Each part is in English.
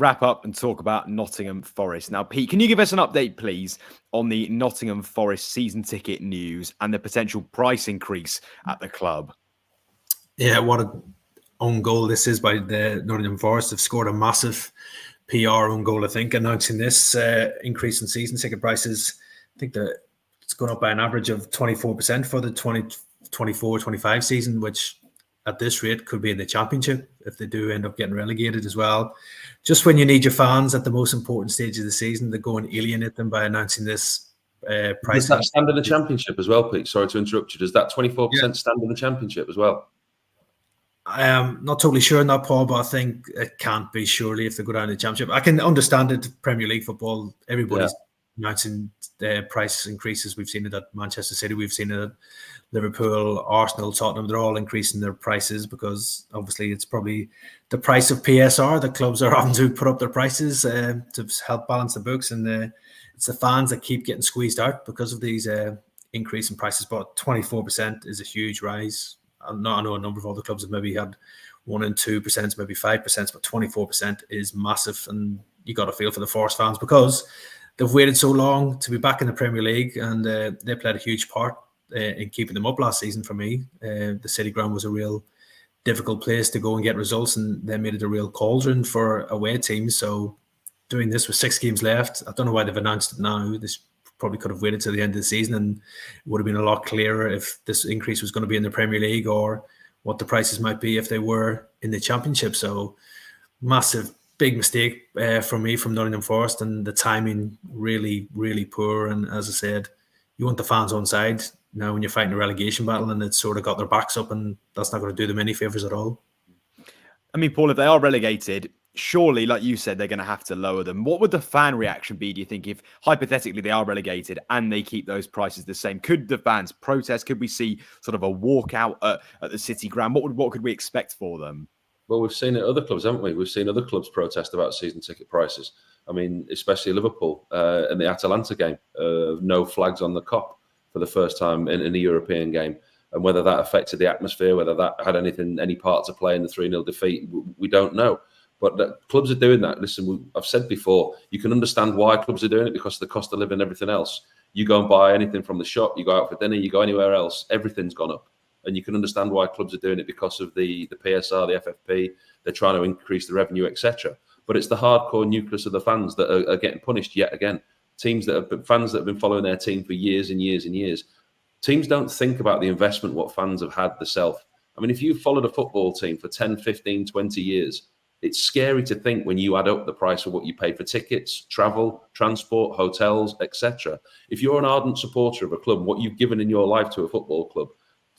wrap up and talk about Nottingham Forest. Now, Pete, can you give us an update, please, on the Nottingham Forest season ticket news and the potential price increase at the club? Yeah, what an own goal this is by the Nottingham Forest. They've scored a massive PR own goal, I think, announcing this increase in season ticket prices. I think that it's gone up by an average of 24% for the 2024-25 season, which at this rate could be in the Championship if they do end up getting relegated as well. Just when you need your fans at the most important stage of the season, they go and alienate them by announcing this price. Does that stand in the Championship as well, Pete? Sorry to interrupt you. Does that 24% stand in the Championship as well? I am not totally sure on that, Paul, but I think it can't be, surely, if they go down to the Championship. I can understand it, Premier League football. Everybody's announcing price increases. We've seen it at Manchester City. We've seen it at Liverpool, Arsenal, Tottenham. They're all increasing their prices because obviously it's probably the price of PSR. The clubs are having to put up their prices to help balance the books. And it's the fans that keep getting squeezed out because of these increase in prices. But 24% is a huge rise. I know a number of other clubs have maybe had 1% and 2%, maybe 5%, but 24% is massive. And you got to feel for the Forest fans because they've waited so long to be back in the Premier League, and they played a huge part in keeping them up last season for me. The City Ground was a real difficult place to go and get results, and they made it a real cauldron for away teams. So doing this with 6 games left, I don't know why they've announced it now. This probably could have waited till the end of the season, and it would have been a lot clearer if this increase was going to be in the Premier League or what the prices might be if they were in the Championship. So massive, big mistake for me from Nottingham Forest, and the timing really, really poor. And as I said, you want the fans on side now when you're fighting a relegation battle, and it's sort of got their backs up, and that's not going to do them any favours at all. I mean, Paul, if they are relegated, surely, like you said, they're going to have to lower them. What would the fan reaction be, do you think, if hypothetically they are relegated and they keep those prices the same? Could the fans protest? Could we see sort of a walkout at the City Ground? What could we expect for them? Well, we've seen it at other clubs, haven't we? We've seen other clubs protest about season ticket prices. I mean, especially Liverpool in the Atalanta game, no flags on the Kop for the first time in a European game. And whether that affected the atmosphere, whether that had any part to play in the 3-0 defeat, we don't know. But clubs are doing that. Listen, I've said before, you can understand why clubs are doing it because of the cost of living and everything else. You go and buy anything from the shop, you go out for dinner, you go anywhere else, everything's gone up. And you can understand why clubs are doing it because of the PSR, the FFP. They're trying to increase the revenue, etc. But it's the hardcore nucleus of the fans that are getting punished yet again. Fans that have been following their team for years and years and years. Teams don't think about the investment what fans have had themselves. I mean, if you've followed a football team for 10, 15, 20 years, it's scary to think when you add up the price of what you pay for tickets, travel, transport, hotels, etc. If you're an ardent supporter of a club, what you've given in your life to a football club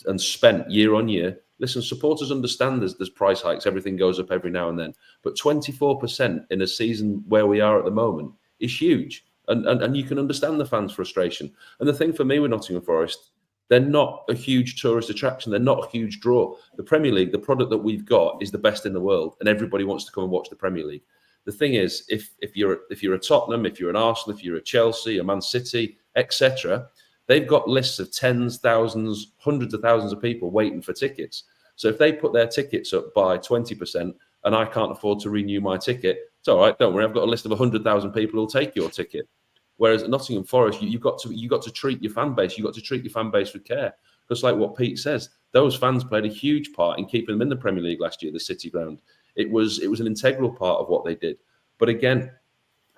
and spent year on year, listen, supporters understand there's price hikes, everything goes up every now and then. But 24% in a season where we are at the moment is huge. And you can understand the fans' frustration. And the thing for me with Nottingham Forest, they're not a huge tourist attraction. They're not a huge draw. The Premier League, the product that we've got is the best in the world, and everybody wants to come and watch the Premier League. The thing is, if you're a Tottenham, if you're an Arsenal, if you're a Chelsea, a Man City, etc., they've got lists of tens, thousands, hundreds of thousands of people waiting for tickets. So if they put their tickets up by 20% and I can't afford to renew my ticket, it's all right, don't worry, I've got a list of 100,000 people who'll take your ticket. Whereas at Nottingham Forest, you've got to treat your fan base. You've got to treat your fan base with care. Because like what Pete says, those fans played a huge part in keeping them in the Premier League last year, the City Ground. It was an integral part of what they did. But again,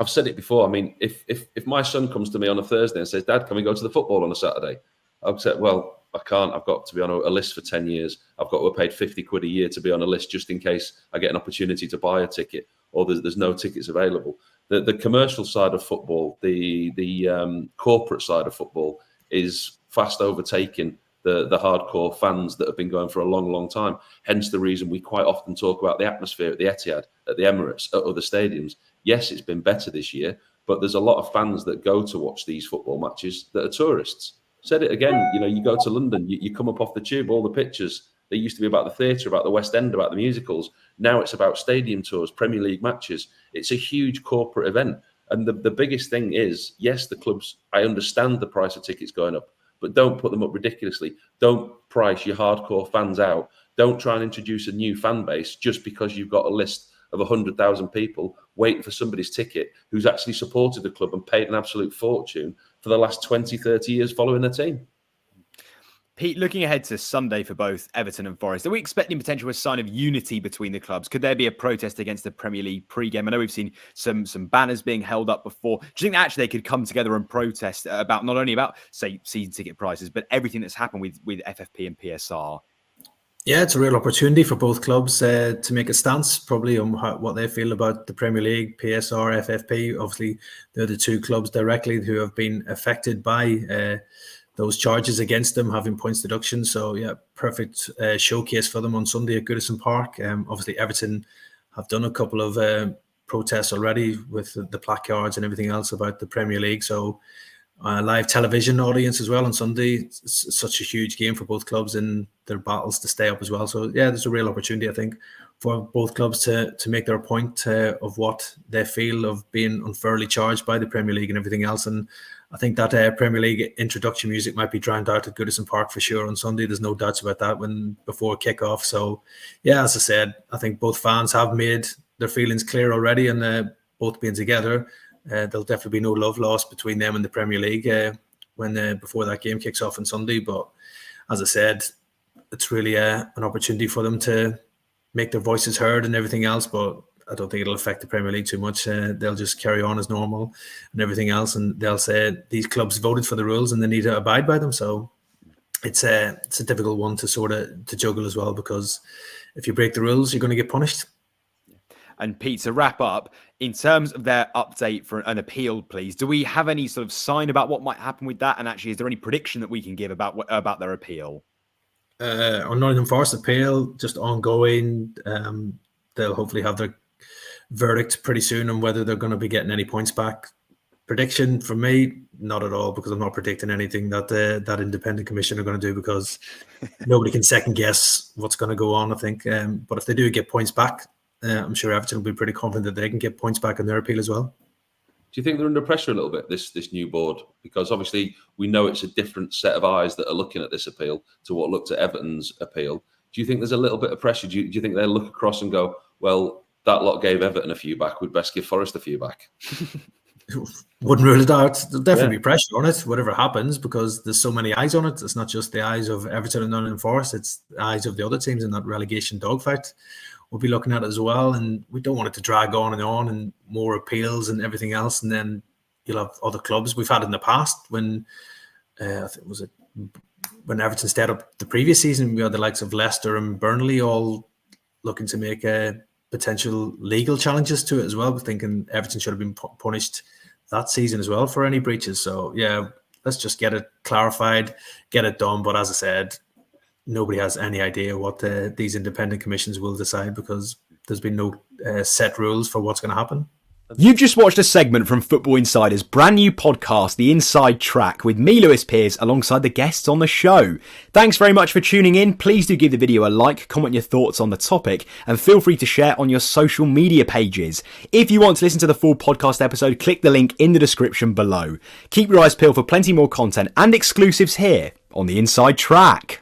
I've said it before. I mean, if my son comes to me on a Thursday and says, Dad, can we go to the football on a Saturday? I've said, well, I can't. I've got to be on a list for 10 years. I've got to have paid 50 quid a year to be on a list just in case I get an opportunity to buy a ticket or there's no tickets available. The commercial side of football, the corporate side of football is fast overtaking the hardcore fans that have been going for a long, long time. Hence the reason we quite often talk about the atmosphere at the Etihad, at the Emirates, at other stadiums. Yes, it's been better this year, but there's a lot of fans that go to watch these football matches that are tourists. Said it again, you go to London, you come up off the tube, all the pictures, they used to be about the theatre, about the West End, about the musicals. Now it's about stadium tours, Premier League matches. It's a huge corporate event. And the biggest thing is, yes, the clubs, I understand the price of tickets going up, but don't put them up ridiculously. Don't price your hardcore fans out. Don't try and introduce a new fan base just because you've got a list of 100,000 people waiting for somebody's ticket who's actually supported the club and paid an absolute fortune for the last 20, 30 years following their team. Pete, looking ahead to Sunday for both Everton and Forest, are we expecting potential a sign of unity between the clubs? Could there be a protest against the Premier League pre-game? I know we've seen some banners being held up before. Do you think that actually they could come together and protest about not only about, say, season ticket prices, but everything that's happened with FFP and PSR? Yeah, it's a real opportunity for both clubs to make a stance, probably on what they feel about the Premier League, PSR, FFP. Obviously, they're the two clubs directly who have been affected by those charges against them, having points deduction. So, yeah, perfect showcase for them on Sunday at Goodison Park. Obviously, Everton have done a couple of protests already with the placards and everything else about the Premier League. So, live television audience as well on Sunday. It's such a huge game for both clubs in their battles to stay up as well. So, yeah, there's a real opportunity, I think, for both clubs to make their point of what they feel of being unfairly charged by the Premier League and everything else. And I think that Premier League introduction music might be drowned out at Goodison Park for sure on Sunday. There's no doubts about that before kickoff. So, yeah, as I said, I think both fans have made their feelings clear already, and both being together, there'll definitely be no love lost between them and the Premier League before that game kicks off on Sunday. But as I said, it's really an opportunity for them to make their voices heard and everything else. But I don't think it'll affect the Premier League too much. They'll just carry on as normal and everything else. And they'll say these clubs voted for the rules and they need to abide by them. So it's a difficult one to juggle as well, because if you break the rules, you're going to get punished. And Pete, to wrap up, in terms of their update for an appeal, please, do we have any sort of sign about what might happen with that? And actually, is there any prediction that we can give about their appeal? On Nottingham Forest appeal, just ongoing. They'll hopefully have their verdict pretty soon on whether they're going to be getting any points back. Prediction for me, not at all, because I'm not predicting anything that that independent commission are going to do, because nobody can second guess what's going to go on, I think. But if they do get points back, I'm sure Everton will be pretty confident that they can get points back on their appeal as well. Do you think they're under pressure a little bit, this new board? Because obviously we know it's a different set of eyes that are looking at this appeal to what looked at Everton's appeal. Do you think there's a little bit of pressure? Do you think they'll look across and go, well, that lot gave Everton a few back, we'd best give Forest a few back? Wouldn't rule it out. There'll definitely be pressure on it, whatever happens, because there's so many eyes on it. It's not just the eyes of Everton and Nottingham Forest, it's the eyes of the other teams in that relegation dogfight. We'll be looking at it as well, and we don't want it to drag on and more appeals and everything else, and then you'll have other clubs. We've had it in the past when I think when Everton stayed up the previous season, we had the likes of Leicester and Burnley all looking to make potential legal challenges to it as well, thinking Everton should have been punished that season as well for any breaches. So yeah, let's just get it clarified, get it done. But as I said, nobody has any idea what these independent commissions will decide, because there's been no set rules for what's going to happen. You've just watched a segment from Football Insider's brand new podcast, The Inside Track, with me, Lewis Pearce, alongside the guests on the show. Thanks very much for tuning in. Please do give the video a like, comment your thoughts on the topic, and feel free to share on your social media pages. If you want to listen to the full podcast episode, click the link in the description below. Keep your eyes peeled for plenty more content and exclusives here on The Inside Track.